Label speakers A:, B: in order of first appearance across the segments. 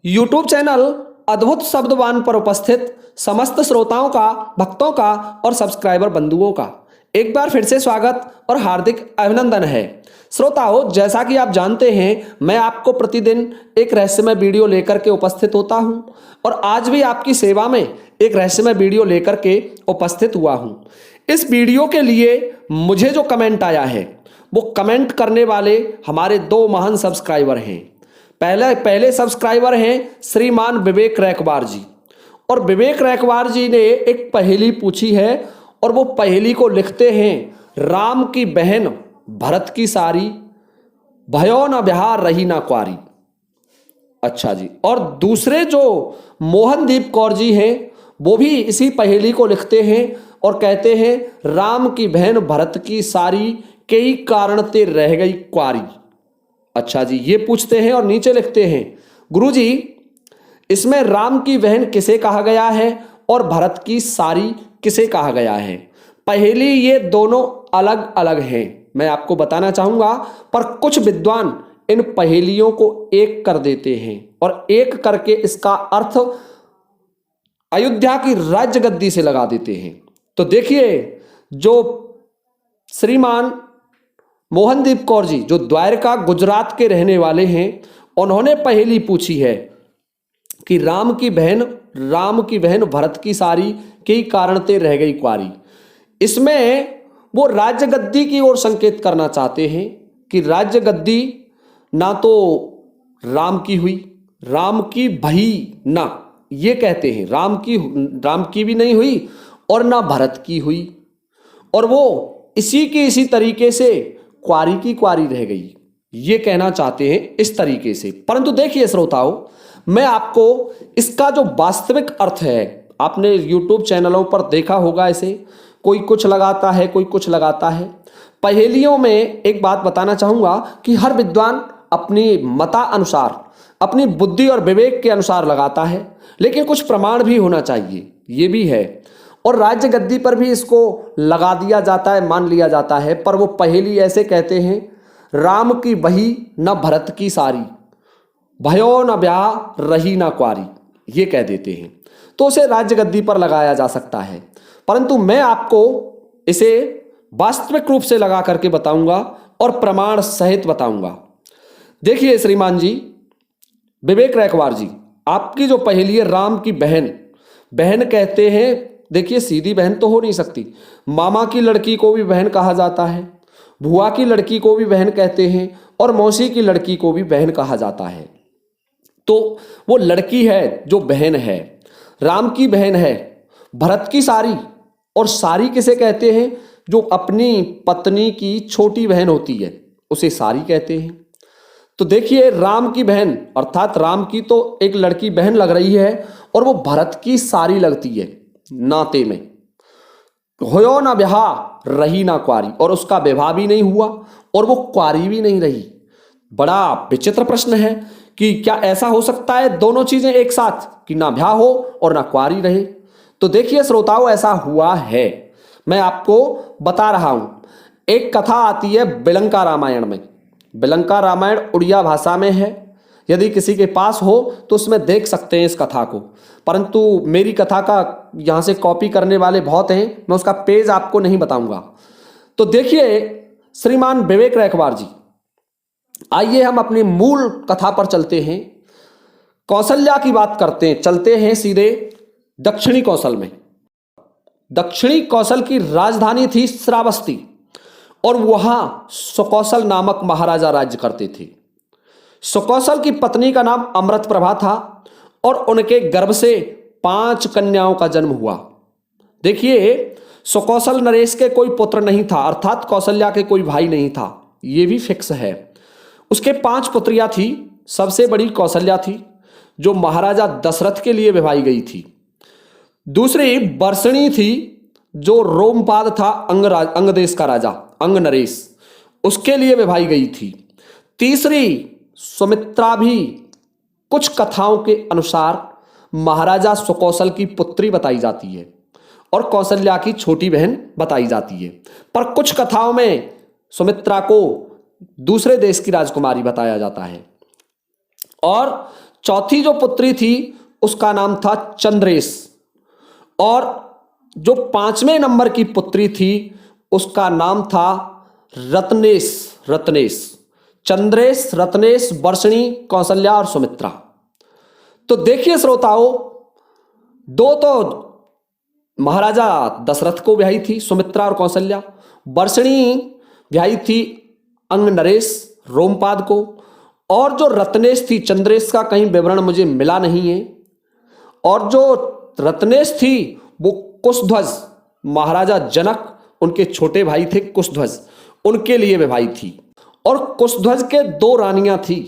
A: YouTube channel अद्भुत शब्दवान पर उपस्थित समस्त श्रोताओं का, भक्तों का और सब्सक्राइबर बंधुओं का एक बार फिर से स्वागत और हार्दिक अभिनंदन है। श्रोताओं, जैसा कि आप जानते हैं, मैं आपको प्रतिदिन एक रहस्यमय वीडियो लेकर के उपस्थित होता हूं और आज भी आपकी सेवा में एक रहस्यमय वीडियो लेकर के उपस्थित हुआ हूं। इस वीडियो के लिए मुझे जो कमेंट आया है, वो कमेंट करने वाले हमारे दो महान सब्सक्राइबर हैं। पहले सब्सक्राइबर हैं श्रीमान विवेक रैकवार जी, और विवेक रैकवार जी ने एक पहेली पूछी है और वो पहेली को लिखते हैं, राम की बहन भरत की सारी, भयो न बिहार रही ना क्वारी। अच्छा जी। और दूसरे जो मोहनदीप कौर जी हैं, वो भी इसी पहेली को लिखते हैं और कहते हैं, राम की बहन भरत की सारी, कई कारण ते रह गई क्वारी। अच्छा जी, ये पूछते हैं और नीचे लिखते हैं, गुरुजी इसमें राम की बहन किसे कहा गया है और भरत की सारी किसे कहा गया है। पहेली ये दोनों अलग अलग हैं, मैं आपको बताना चाहूंगा, पर कुछ विद्वान इन पहेलियों को एक कर देते हैं और एक करके इसका अर्थ अयोध्या की राज्य गद्दी से लगा देते हैं। तो देखिए, जो श्रीमान मोहनदीप कौर जी, जो द्वारका गुजरात के रहने वाले हैं, उन्होंने पहेली पूछी है कि राम की बहन भरत की सारी, कई कारण ते रह गई क्वारी। इसमें वो राज्य गद्दी की ओर संकेत करना चाहते हैं कि राज्य गद्दी ना तो राम की हुई, राम की भई ना, ये कहते हैं राम की भी नहीं हुई और ना भरत की हुई, और वो इसी तरीके से क्वारी की क्वारी रह गई, ये कहना चाहते हैं इस तरीके से। परंतु देखिए श्रोताओं, मैं आपको इसका जो वास्तविक अर्थ है, आपने YouTube चैनलों पर देखा होगा, इसे कोई कुछ लगाता है, कोई कुछ लगाता है। पहेलियों में एक बात बताना चाहूंगा कि हर विद्वान अपनी मता अनुसार, अपनी बुद्धि और विवेक के अनुसार लगाता है, लेकिन कुछ प्रमाण भी होना चाहिए, ये भी है। और राज्य गद्दी पर भी इसको लगा दिया जाता है, मान लिया जाता है, पर वो पहेली ऐसे कहते हैं, राम की बही न भरत की सारी, भयो न ब्याह रही ना क्वारी, ये कह देते हैं। तो उसे राज्य गद्दी पर लगाया जा सकता है, परंतु मैं आपको इसे वास्तविक रूप से लगा करके बताऊंगा और प्रमाण सहित बताऊंगा। देखिए श्रीमान जी विवेक रैकवार जी, आपकी जो पहेली है, राम की बहन कहते हैं, देखिए सीधी बहन तो हो नहीं सकती, मामा की लड़की को भी बहन कहा जाता है, बुआ की लड़की को भी बहन कहते हैं, और मौसी की लड़की को भी बहन कहा जाता है। तो वो लड़की है जो बहन है, राम की बहन है, भरत की सारी, और सारी किसे कहते हैं, जो अपनी पत्नी की छोटी बहन होती है उसे सारी कहते हैं। तो देखिए, राम की बहन अर्थात राम की तो एक लड़की बहन लग रही है और वो भरत की सारी लगती है नाते में। होयो ना ब्याह रही ना क्वारी, और उसका विवाह भी नहीं हुआ और वो क्वारी भी नहीं रही। बड़ा विचित्र प्रश्न है कि क्या ऐसा हो सकता है दोनों चीजें एक साथ, कि ना ब्याह हो और ना क्वारी रहे। तो देखिए श्रोताओं, ऐसा हुआ है, मैं आपको बता रहा हूं। एक कथा आती है बिलंका रामायण में। बिलंका रामायण उड़िया भाषा में है, यदि किसी के पास हो तो उसमें देख सकते हैं इस कथा को, परंतु मेरी कथा का यहाँ से कॉपी करने वाले बहुत हैं, मैं उसका पेज आपको नहीं बताऊंगा। तो देखिए श्रीमान विवेक रैकवार जी, आइए हम अपनी मूल कथा पर चलते हैं। कौशल्या की बात करते हैं, चलते हैं सीधे दक्षिणी कौशल में। दक्षिणी कौशल की राजधानी थी श्रावस्ती, और वहां सुकौशल नामक महाराजा राज्य करते थे। सुकौशल की पत्नी का नाम अमृत प्रभा था और उनके गर्भ से 5 कन्याओं का जन्म हुआ। देखिए, सुकौशल नरेश के कोई पुत्र नहीं था, अर्थात कौशल्या के कोई भाई नहीं था, यह भी फिक्स है। उसके 5 पुत्रियां थी। सबसे बड़ी कौशल्या थी, जो महाराजा दशरथ के लिए विवाही गई थी। दूसरी बरसणी थी, जो रोमपाद था, अंग देश का राजा, अंग नरेश, उसके लिए विवाही गई थी। तीसरी सुमित्रा भी कुछ कथाओं के अनुसार महाराजा सुकौशल की पुत्री बताई जाती है और कौशल्या की छोटी बहन बताई जाती है, पर कुछ कथाओं में सुमित्रा को दूसरे देश की राजकुमारी बताया जाता है। और चौथी जो पुत्री थी उसका नाम था चंद्रेश, और जो 5वें नंबर की पुत्री थी उसका नाम था रत्नेश। रत्नेश, चंद्रेश, रत्नेश, वर्षणी, कौशल्या और सुमित्रा। तो देखिए श्रोताओं, दो तो महाराजा दशरथ को ब्याही थी, सुमित्रा और कौशल्या। वर्षणी ब्याही थी अंग नरेश, रोमपाद को। और जो रत्नेश थी, चंद्रेश का कहीं विवरण मुझे मिला नहीं है। और जो रत्नेश थी वो कुशध्वज, महाराजा जनक उनके छोटे भाई थे कुशध्वज, उनके लिए विवाही थी। और कुशध्वज के 2 रानियां थी,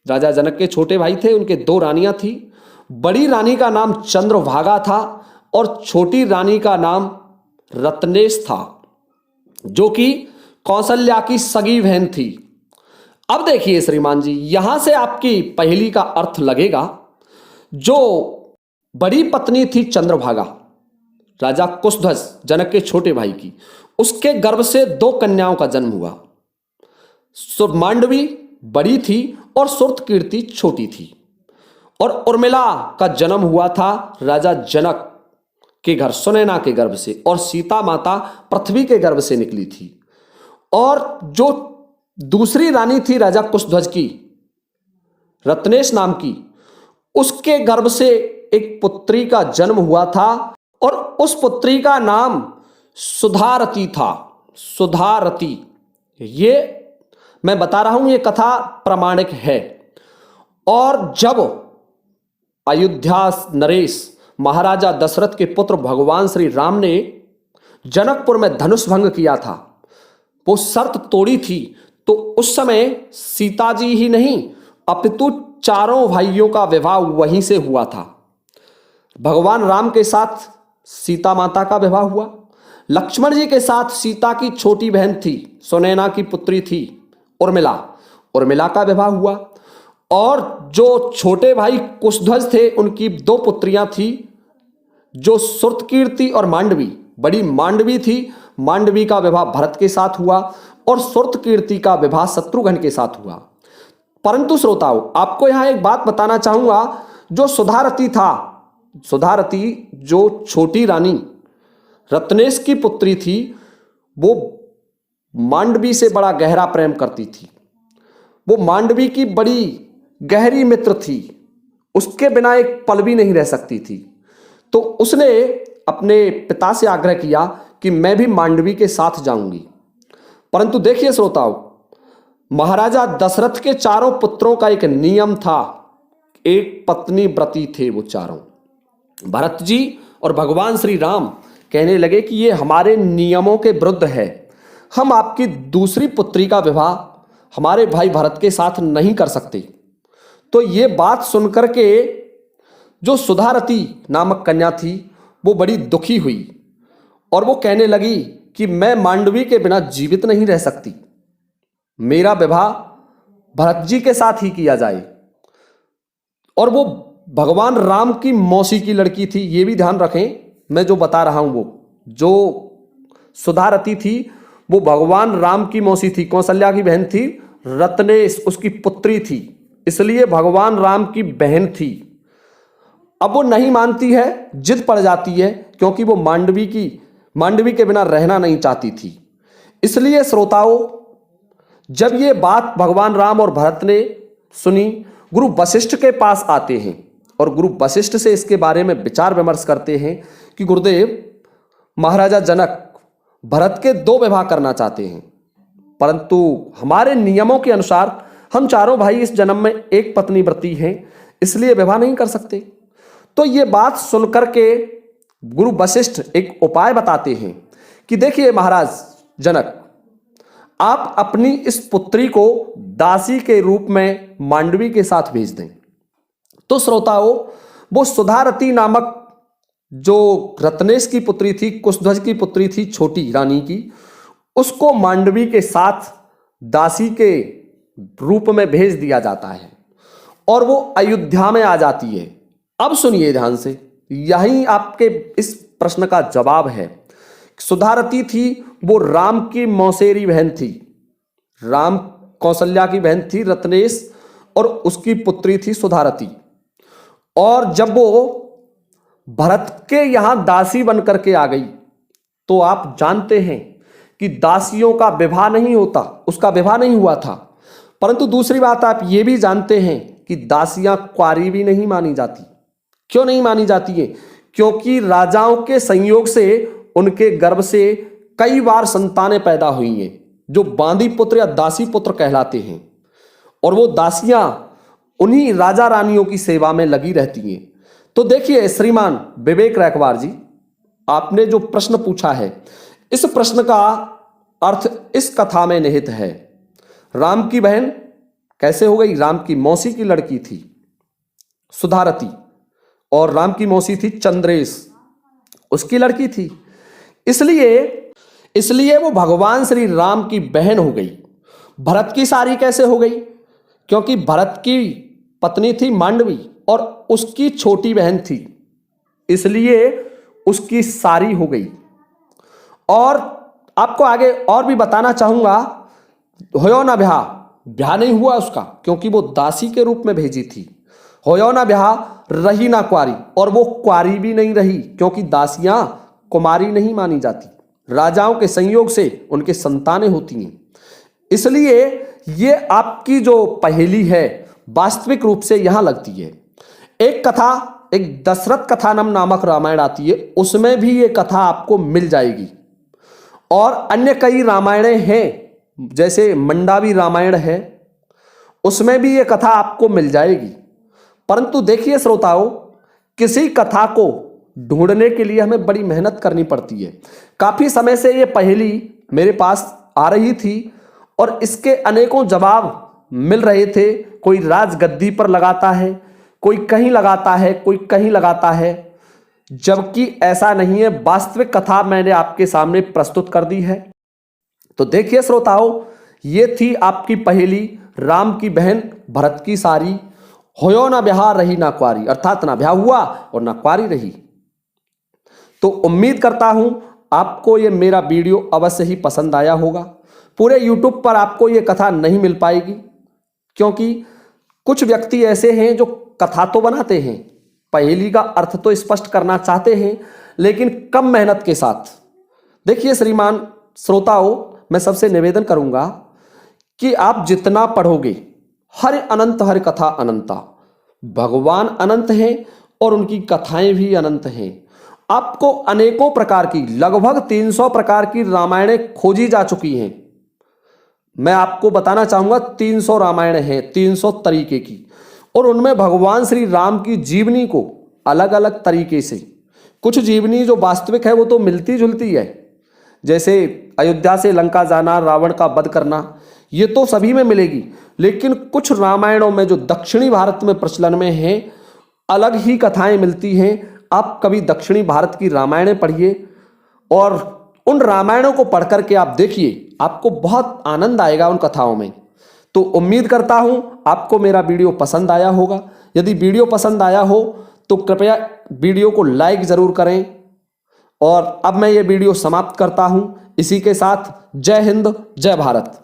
A: राजा जनक के छोटे भाई थे, उनके 2 रानियां थी। बड़ी रानी का नाम चंद्रभागा था और छोटी रानी का नाम रत्नेश था, जो कि कौशल्या की सगी बहन थी। अब देखिए श्रीमान जी, यहां से आपकी पहेली का अर्थ लगेगा। जो बड़ी पत्नी थी चंद्रभागा, राजा कुशध्वज जनक के छोटे भाई की, उसके गर्भ से 2 कन्याओं का जन्म हुआ। मांडवी बड़ी थी और सुरतकीर्ति छोटी थी। और उर्मिला का जन्म हुआ था राजा जनक के घर, सुनैना के गर्भ से, और सीता माता पृथ्वी के गर्भ से निकली थी। और जो दूसरी रानी थी राजा कुशध्वज की, रत्नेश नाम की, उसके गर्भ से एक पुत्री का जन्म हुआ था और उस पुत्री का नाम सुधारती था। सुधारती, ये मैं बता रहा हूं, ये कथा प्रामाणिक है। और जब अयोध्या नरेश महाराजा दशरथ के पुत्र भगवान श्री राम ने जनकपुर में धनुष भंग किया था, वो शर्त तोड़ी थी, तो उस समय सीता जी ही नहीं अपितु 4 भाइयों का विवाह वहीं से हुआ था। भगवान राम के साथ सीता माता का विवाह हुआ, लक्ष्मण जी के साथ सीता की छोटी बहन थी, सुनैना की पुत्री थी उर्मिला, उर्मिला का विवाह हुआ। और जो छोटे भाई कुशध्वज थे, उनकी 2 पुत्रियां थी, जो सुरतकीर्ति और मांडवी। बड़ी मांडवी थी, मांडवी का विवाह भरत के साथ हुआ और सुरतकीर्ति का विवाह शत्रुघ्न के साथ हुआ। परंतु श्रोताओं, आपको यहां एक बात बताना चाहूंगा, जो सुधारती था, सुधारती जो छोटी रानी रत्नेश की पुत्री थी, वो मांडवी से बड़ा गहरा प्रेम करती थी। वो मांडवी की बड़ी गहरी मित्र थी, उसके बिना एक पल भी नहीं रह सकती थी। तो उसने अपने पिता से आग्रह किया कि मैं भी मांडवी के साथ जाऊंगी। परंतु देखिए श्रोताओं, महाराजा दशरथ के 4 पुत्रों का एक नियम था, एक पत्नी व्रती थे वो चारों। भरत जी और भगवान श्री राम कहने लगे कि ये हमारे नियमों के विरुद्ध है, हम आपकी दूसरी पुत्री का विवाह हमारे भाई भरत के साथ नहीं कर सकते। तो ये बात सुनकर के जो सुधारती नामक कन्या थी, वो बड़ी दुखी हुई और वो कहने लगी कि मैं मांडवी के बिना जीवित नहीं रह सकती, मेरा विवाह भरत जी के साथ ही किया जाए। और वो भगवान राम की मौसी की लड़की थी, ये भी ध्यान रखें, मैं जो बता रहा हूं, वो जो सुधारती थी वो भगवान राम की मौसी थी, कौशल्या की बहन थी, रत्नेश उसकी पुत्री थी, इसलिए भगवान राम की बहन थी। अब वो नहीं मानती है, जिद पड़ जाती है, क्योंकि वो मांडवी के बिना रहना नहीं चाहती थी। इसलिए श्रोताओं, जब ये बात भगवान राम और भरत ने सुनी, गुरु वशिष्ठ के पास आते हैं और गुरु वशिष्ठ से इसके बारे में विचार विमर्श करते हैं कि गुरुदेव, महाराजा जनक भरत के 2 विवाह करना चाहते हैं, परंतु हमारे नियमों के अनुसार हम चारों भाई इस जन्म में एक पत्नी व्रती हैं, इसलिए विवाह नहीं कर सकते। तो ये बात सुनकर के गुरु वशिष्ठ एक उपाय बताते हैं कि देखिए महाराज जनक, आप अपनी इस पुत्री को दासी के रूप में मांडवी के साथ भेज दें। तो श्रोताओं, वो सुधारती नामक जो रत्नेश की पुत्री थी, कुशध्वज की पुत्री थी, छोटी रानी की, उसको मांडवी के साथ दासी के रूप में भेज दिया जाता है और वो अयोध्या में आ जाती है। अब सुनिए ध्यान से, यही आपके इस प्रश्न का जवाब है। सुधारती थी, वो राम की मौसेरी बहन थी, राम कौशल्या की बहन थी रत्नेश, और उसकी पुत्री थी सुधारती। और जब वो भरत के यहां दासी बनकर के आ गई तो आप जानते हैं कि दासियों का विवाह नहीं होता, उसका विवाह नहीं हुआ था। परंतु दूसरी बात आप ये भी जानते हैं कि दासियां कुंवारी भी नहीं मानी जाती। क्यों नहीं मानी जाती है? क्योंकि राजाओं के संयोग से उनके गर्भ से कई बार संतानें पैदा हुई हैं जो बांदी पुत्र या दासी पुत्र कहलाते हैं, और वो दासियां उन्हीं राजा रानियों की सेवा में लगी रहती हैं। तो देखिए श्रीमान विवेक रैकवार जी, आपने जो प्रश्न पूछा है, इस प्रश्न का अर्थ इस कथा में निहित है। राम की बहन कैसे हो गई? राम की मौसी की लड़की थी सुधारती, और राम की मौसी थी चंद्रेश, उसकी लड़की थी। इसलिए वो भगवान श्री राम की बहन हो गई। भरत की सारी कैसे हो गई? क्योंकि भरत की पत्नी थी मांडवी और उसकी छोटी बहन थी, इसलिए उसकी सारी हो गई। और आपको आगे और भी बताना चाहूंगा, होयो ना ब्याह नहीं हुआ उसका, क्योंकि वो दासी के रूप में भेजी थी। होयो ना ब्याह, रही ना कुंवारी, और वो कुंवारी भी नहीं रही, क्योंकि दासियां कुमारी नहीं मानी जाती। राजाओं के संयोग से उनके संतानें होती हैं। इसलिए ये आपकी जो पहेली है वास्तविक रूप से यहां लगती है। एक कथा, एक दशरथ कथानम नामक रामायण आती है, उसमें भी ये कथा आपको मिल जाएगी। और अन्य कई रामायणें हैं, जैसे मंडावी रामायण है, उसमें भी ये कथा आपको मिल जाएगी। परंतु देखिए श्रोताओं, किसी कथा को ढूंढने के लिए हमें बड़ी मेहनत करनी पड़ती है। काफी समय से ये पहेली मेरे पास आ रही थी और इसके अनेकों जवाब मिल रहे थे। कोई राजगद्दी पर लगाता है, कोई कहीं लगाता है, कोई कहीं लगाता है, जबकि ऐसा नहीं है। वास्तविक कथा मैंने आपके सामने प्रस्तुत कर दी है। तो देखिए श्रोताओं, ये थी आपकी पहेली, राम की बहन भरत की सारी, होयो ना ब्याह रही ना कुंवारी, अर्थात ना ब्याह हुआ और ना कुंवारी रही। तो उम्मीद करता हूं आपको ये मेरा वीडियो अवश्य ही पसंद आया होगा। पूरे YouTube पर आपको ये कथा नहीं मिल पाएगी, क्योंकि कुछ व्यक्ति ऐसे हैं जो कथा तो बनाते हैं, पहेली का अर्थ तो स्पष्ट करना चाहते हैं, लेकिन कम मेहनत के साथ। देखिए श्रीमान श्रोताओं, मैं सबसे निवेदन करूंगा कि आप जितना पढ़ोगे, हर अनंत हर कथा अनंता, भगवान अनंत हैं और उनकी कथाएं भी अनंत हैं। आपको अनेकों प्रकार की, लगभग 300 प्रकार की रामायणें खोजी जा चुकी हैं। मैं आपको बताना चाहूंगा 300 रामायण हैं, 300 तरीके की, और उनमें भगवान श्री राम की जीवनी को अलग अलग तरीके से, कुछ जीवनी जो वास्तविक है वो तो मिलती जुलती है, जैसे अयोध्या से लंका जाना, रावण का वध करना, ये तो सभी में मिलेगी। लेकिन कुछ रामायणों में जो दक्षिणी भारत में प्रचलन में हैं, अलग ही कथाएं मिलती हैं। आप कभी दक्षिणी भारत की रामायणें पढ़िए और उन रामायणों को पढ़ करके आप देखिए, आपको बहुत आनंद आएगा उन कथाओं में। तो उम्मीद करता हूं आपको मेरा वीडियो पसंद आया होगा। यदि वीडियो पसंद आया हो तो कृपया वीडियो को लाइक जरूर करें। और अब मैं ये वीडियो समाप्त करता हूं इसी के साथ। जय हिंद, जय भारत।